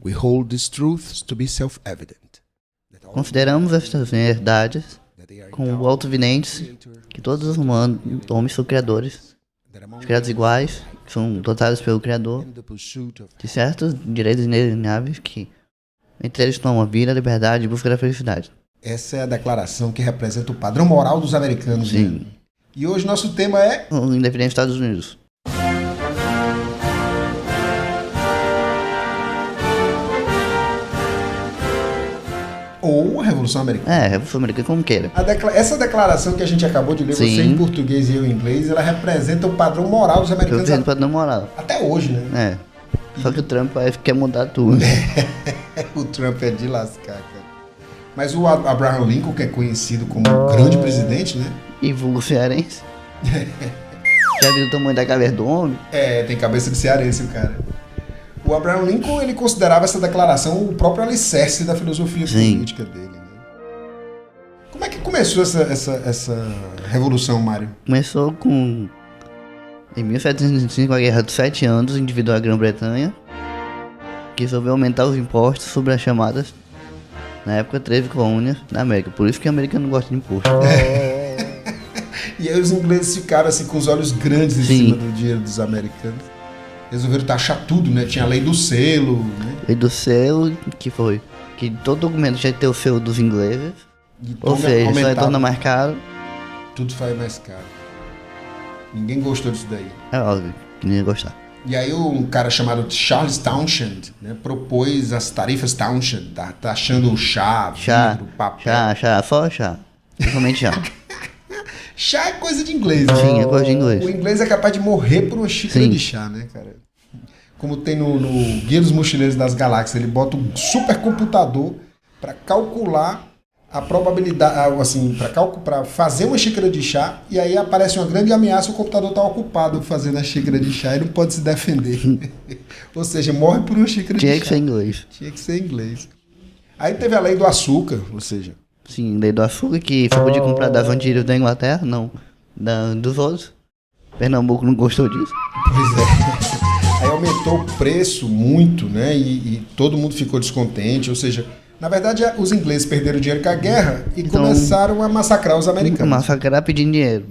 We hold these truths to be self-evident. Consideramos estas verdades como autoevidentes que todos os homens são criadores, criados iguais, que são dotados pelo Criador de certos direitos inalienáveis que entre eles estão a vida, a liberdade e a busca da felicidade. Essa é a declaração que representa o padrão moral dos americanos. Sim. Né? E hoje nosso tema é... O independente dos Estados Unidos. Ou a Revolução Americana. A Revolução Americana, como queira. Essa declaração que a gente acabou de ler, Sim. você em português e eu em inglês, ela representa o padrão moral dos americanos. O padrão moral. Até hoje, né? Só que o Trump quer mudar tudo. O Trump é de lascar, cara. Mas o Abraham Lincoln, que é conhecido como um grande presidente, né? E vulgo cearense. Já viu o tamanho da cabeça do homem? Tem cabeça de cearense o cara. O Abraham Lincoln, ele considerava essa declaração o próprio alicerce da filosofia política dele. Né? Como é que começou essa revolução, Mário? Começou em 1705, a Guerra dos 7 Anos, devido à Grã-Bretanha, que resolveu aumentar os impostos sobre as chamadas, na época, 13 colônias da América. Por isso que o americano não gosta de imposto. E aí os ingleses ficaram assim com os olhos grandes em cima do dinheiro dos americanos. Resolveram taxar tudo, né? Tinha a lei do selo, né? Lei do selo, que foi que todo documento tinha que ter o selo dos ingleses. Ou seja, só torna mais caro. Tudo faz mais caro. Ninguém gostou disso daí. É óbvio que ninguém ia gostar. E aí um cara chamado Charles Townshend, né, propôs as tarifas Townshend, taxando o chá, vidro, papel. Só chá. Principalmente chá. Chá é coisa de inglês, né? Sim, é coisa de inglês. O inglês é capaz de morrer por uma xícara de chá, né, cara? Como tem no Guia dos Mochileiros das Galáxias, ele bota um supercomputador para calcular a probabilidade, assim, para fazer uma xícara de chá, e aí aparece uma grande ameaça, o computador está ocupado fazendo a xícara de chá e não pode se defender. Ou seja, morre por uma xícara de chá. Tinha que ser inglês. Tinha que ser inglês. Aí teve a lei do açúcar, ou seja... Sim, lei do açúcar, que só podia comprar das antigas da Inglaterra, não dos outros. Pernambuco não gostou disso. Pois é. Aí aumentou o preço muito, né? E todo mundo ficou descontente. Ou seja, na verdade, os ingleses perderam dinheiro com a guerra e começaram a massacrar os americanos. Massacrar pedindo dinheiro.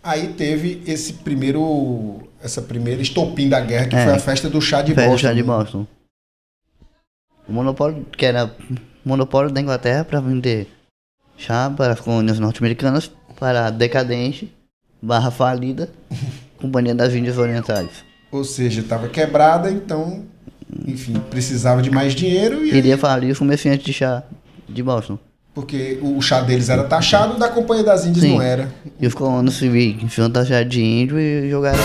Aí teve essa primeira estopim da guerra, que foi a festa do chá de Boston. Chá de Boston. O monopólio, que era monopólio da Inglaterra para vender chá para as colônias norte-americanas, para a decadente, falida, Companhia das Índias Orientais. Ou seja, estava quebrada, então, enfim, precisava de mais dinheiro. E queria falir os comerciantes de chá de Boston. Porque o chá deles era taxado, da Companhia das Índias não era. E os colonos civis enfiam taxado de índio e jogaram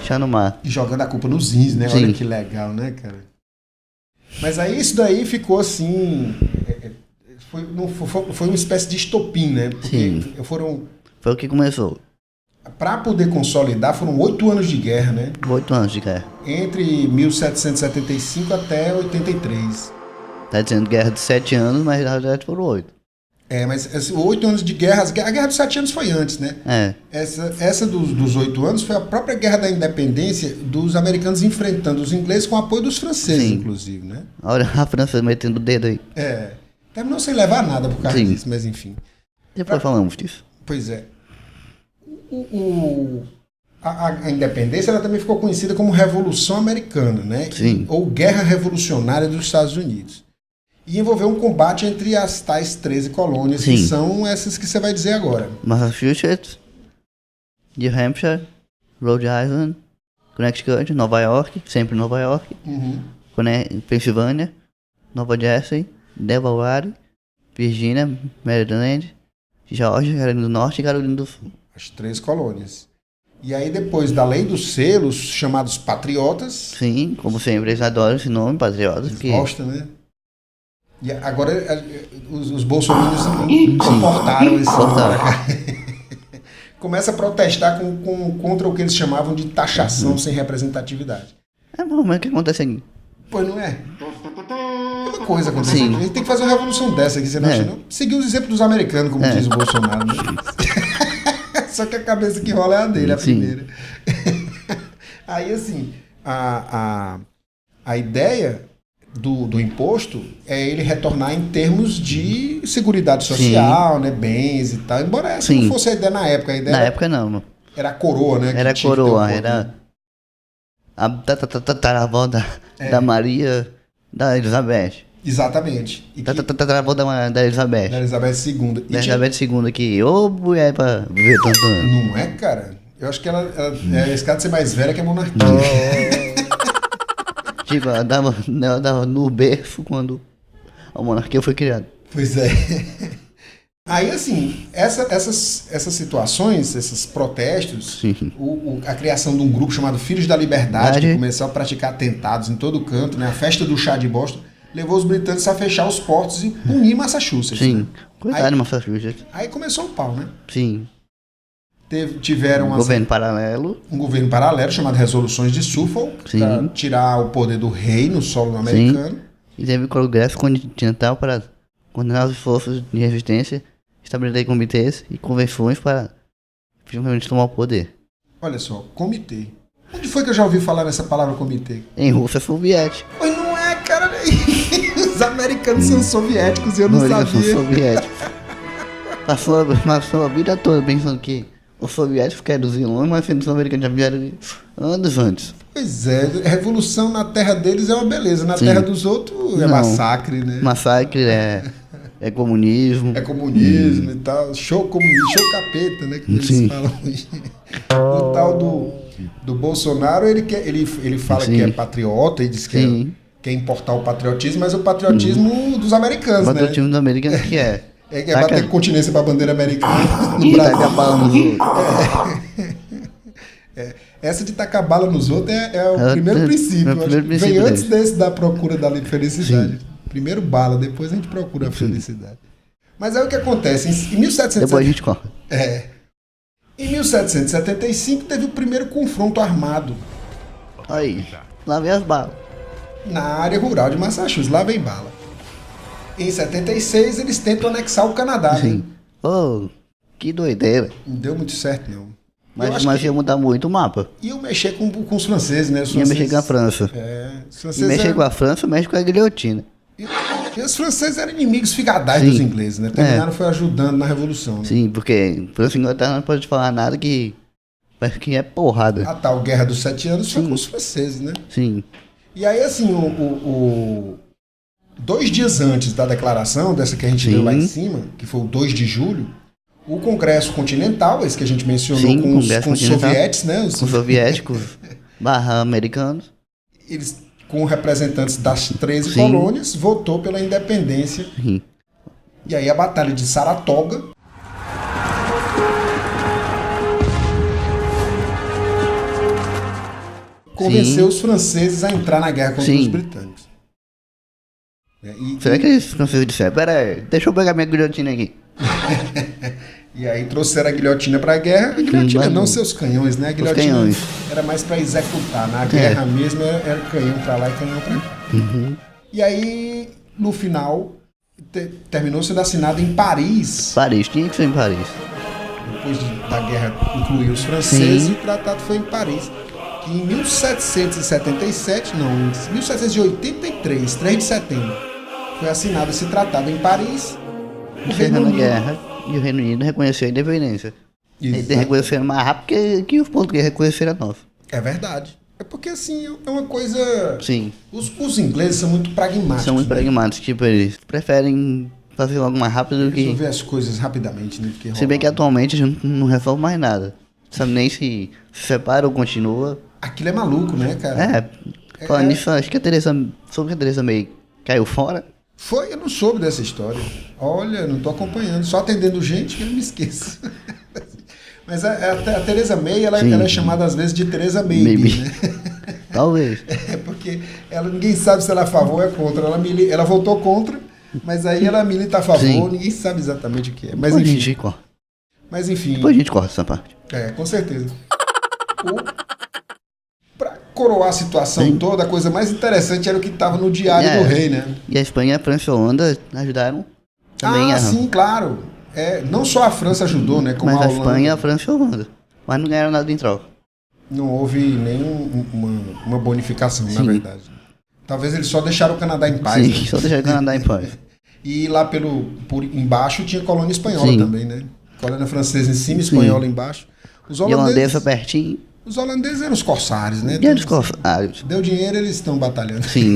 chá no mar. E jogando a culpa nos índios, né? Olha que legal, né, cara? Mas aí isso daí ficou assim... Foi uma espécie de estopim, né? Porque foi o que começou. Para poder consolidar, foram 8 anos de guerra, né? 8 anos de guerra. Entre 1775 até 83. Tá dizendo guerra de 7 anos, mas na verdade foram 8. Mas 8 anos de guerra, a guerra dos 7 anos foi antes, né? Essa dos 8 anos foi a própria guerra da independência dos americanos enfrentando os ingleses com o apoio dos franceses, inclusive, né? Olha a França metendo o dedo aí. Terminou sem levar nada por causa disso, mas enfim. Depois falamos disso. Pois é. A independência ela também ficou conhecida como Revolução Americana, né? Sim. Ou Guerra Revolucionária dos Estados Unidos. E envolveu um combate entre as tais 13 colônias, que são essas que você vai dizer agora. Massachusetts, New Hampshire, Rhode Island, Connecticut, Nova York, sempre Nova York, Pensilvânia, Nova Jersey, Delaware, Virgínia, Maryland, Geórgia, Carolina do Norte e Carolina do Sul. As 3 colônias. E aí depois da lei dos selos, chamados patriotas... Sim, como sempre, eles adoram esse nome, patriotas. Eles gostam, né? E agora os bolsominions comportaram esse nome. Começa a protestar contra o que eles chamavam de taxação sem representatividade. Mas o que acontece aqui? Pois não é? Uma coisa acontecendo. A gente tem que fazer uma revolução dessa aqui, você não acha, não? Seguir os exemplos dos americanos, como diz o Bolsonaro, né? Só que a cabeça que rola é a dele, a primeira. Aí, assim, a ideia do imposto é ele retornar em termos de seguridade social, né, bens e tal, embora essa não fosse a ideia na época. A ideia na época não. Era a coroa, né? Era a coroa, era a tataravó da Maria, da Elizabeth. Exatamente. Tataravó da Elizabeth. Da Elizabeth II. Da Elizabeth II que, ô mulher pra viver tanto ano. Não é, cara? Eu acho que ela é arriscado de ser mais velha que a monarquia. Tipo, ela dava no berço quando a monarquia foi criada. Pois é. Aí, assim, essas situações, esses protestos, a criação de um grupo chamado Filhos da Liberdade, que começou a praticar atentados em todo canto, né? A festa do chá de Boston, levou os britânicos a fechar os portos e punir Massachusetts. Sim, né? Cuidado, Massachusetts. Aí começou o pau, né? Sim. Tiveram um governo paralelo. Um governo paralelo chamado Resoluções de Suffolk, para tirar o poder do rei no solo americano. Sim. E teve o Congresso Continental para condenar as forças de resistência, estabelecer comitês e convenções para finalmente tomar o poder. Olha só, comitê. Onde foi que eu já ouvi falar nessa palavra comitê? Em Rússia Soviética. Mas não é, cara. Os americanos são soviéticos e eu não sabia. São soviéticos. Passou a vida toda pensando que os soviéticos eram os vilões, mas os americanos já vieram anos antes. Pois é, revolução na terra deles é uma beleza, na terra dos outros é massacre, né? Massacre é comunismo. É comunismo e tal, show comunismo, show capeta, né? Que eles falam hoje. O tal do Bolsonaro, ele fala que é patriota e diz que quer importar o patriotismo, mas o patriotismo dos americanos, né? O patriotismo dos americanos que é. É bater continência pra bandeira americana no Brasil. Tacar bala nos outros. Essa de tacar bala nos outros é o primeiro princípio. Vem antes desse da procura da felicidade. Sim. Primeiro bala, depois a gente procura a felicidade. Mas aí o que acontece? Em 1775... Depois a gente corre. Em 1775 teve o primeiro confronto armado. Aí, lá vem as balas. Na área rural de Massachusetts, lá vem bala. Em 76, eles tentam anexar o Canadá. Sim. Oh, que doideira. Não deu muito certo, não. Mas ia mudar muito o mapa. Iam mexer com os franceses, né? Ia mexer com a França. E mexer com a França, mexe com a guilhotina. E os franceses eram inimigos figadais dos ingleses, né? Terminaram foi ajudando na Revolução. Né? Sim, porque França e Inglaterra não pode falar nada que é porrada. A tal Guerra dos 7 Anos foi com os franceses, né? Sim. E aí, assim, 2 dias antes da declaração, dessa que a gente deu lá em cima, que foi o 2 de julho, o Congresso Continental, esse que a gente mencionou, com os soviéticos, né? Os soviéticos / americanos. Eles, com representantes das 13 colônias, votou pela independência. Sim. E aí a Batalha de Saratoga convenceu os franceses a entrar na guerra contra os britânicos. Será que eles franceses disseram, pera aí, deixa eu pegar minha guilhotina aqui. E aí trouxeram a guilhotina para a guerra. A guilhotina não seus canhões, né? A guilhotina era mais para executar. Na guerra mesmo era canhão para lá e canhão para cá. E aí, no final, terminou sendo assinado em Paris. Paris, tinha que ser em Paris. Depois da guerra incluiu os franceses e o tratado foi em Paris. Que em 1783, 3 de setembro, foi assinado esse tratado em Paris. Encerrando a guerra, e o Reino Unido reconheceu a independência. Eles reconheceram mais rápido que os portugueses reconheceram a nossa. É verdade. É porque, assim, é uma coisa... Sim. Os ingleses são muito pragmáticos. São muito pragmáticos. Tipo, eles preferem fazer algo mais rápido do que... Resolver as coisas rapidamente, né? Se bem que atualmente a gente não resolve mais nada. Sabe nem se separa ou continua. Aquilo é maluco, né, cara? Falando nisso, acho que a Teresa May caiu fora. Foi? Eu não soube dessa história. Olha, não tô acompanhando. Só atendendo gente que eu me esqueço. Mas a Teresa May, ela é chamada às vezes de Teresa Maybe, né? Talvez. Porque ninguém sabe se ela é a favor ou é contra. Ela votou contra, mas aí ela milita a favor, ninguém sabe exatamente o que é. Mas enfim. Depois a gente corta essa parte. Com certeza. Pra coroar a situação toda, a coisa mais interessante era o que estava no diário do rei, né? E a Espanha, a França e a Holanda ajudaram também. Sim, claro. Não só a França ajudou, né? Como mas a Espanha, a França e a Holanda. Mas não ganharam nada em troca. Não houve nenhuma bonificação, na verdade. Talvez eles só deixaram o Canadá em paz. Sim, né? só deixaram o Canadá em paz. E lá por embaixo tinha colônia espanhola Sim. também, né? Colônia francesa em cima, espanhola embaixo. E holandês foi pertinho. Os holandeses eram os corsários, né? E eram os corsários. Deu dinheiro, eles estão batalhando. Sim.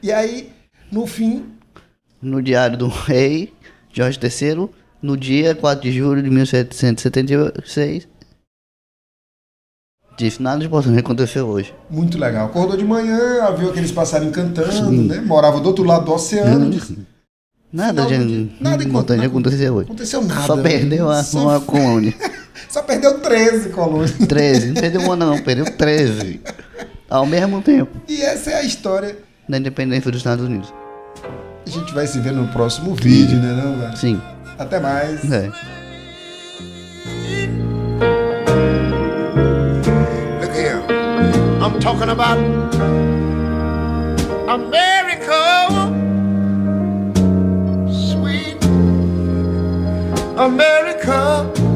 E aí, no fim... No diário do rei, Jorge III, no dia 4 de julho de 1776, disse, nada de importante aconteceu hoje. Muito legal. Acordou de manhã, viu aqueles passarinhos cantando, Sim. né? Morava do outro lado do oceano. Nada de importante aconteceu hoje. Aconteceu nada. Só perdeu uma colônia. Só perdeu 13 colônias. 13, não perdeu uma não, perdeu 13. Ao mesmo tempo. E essa é a história. Da independência dos Estados Unidos. A gente vai se ver no próximo vídeo, né, não, velho? Sim. Até mais. É. Look here, I'm talking about America, sweet America.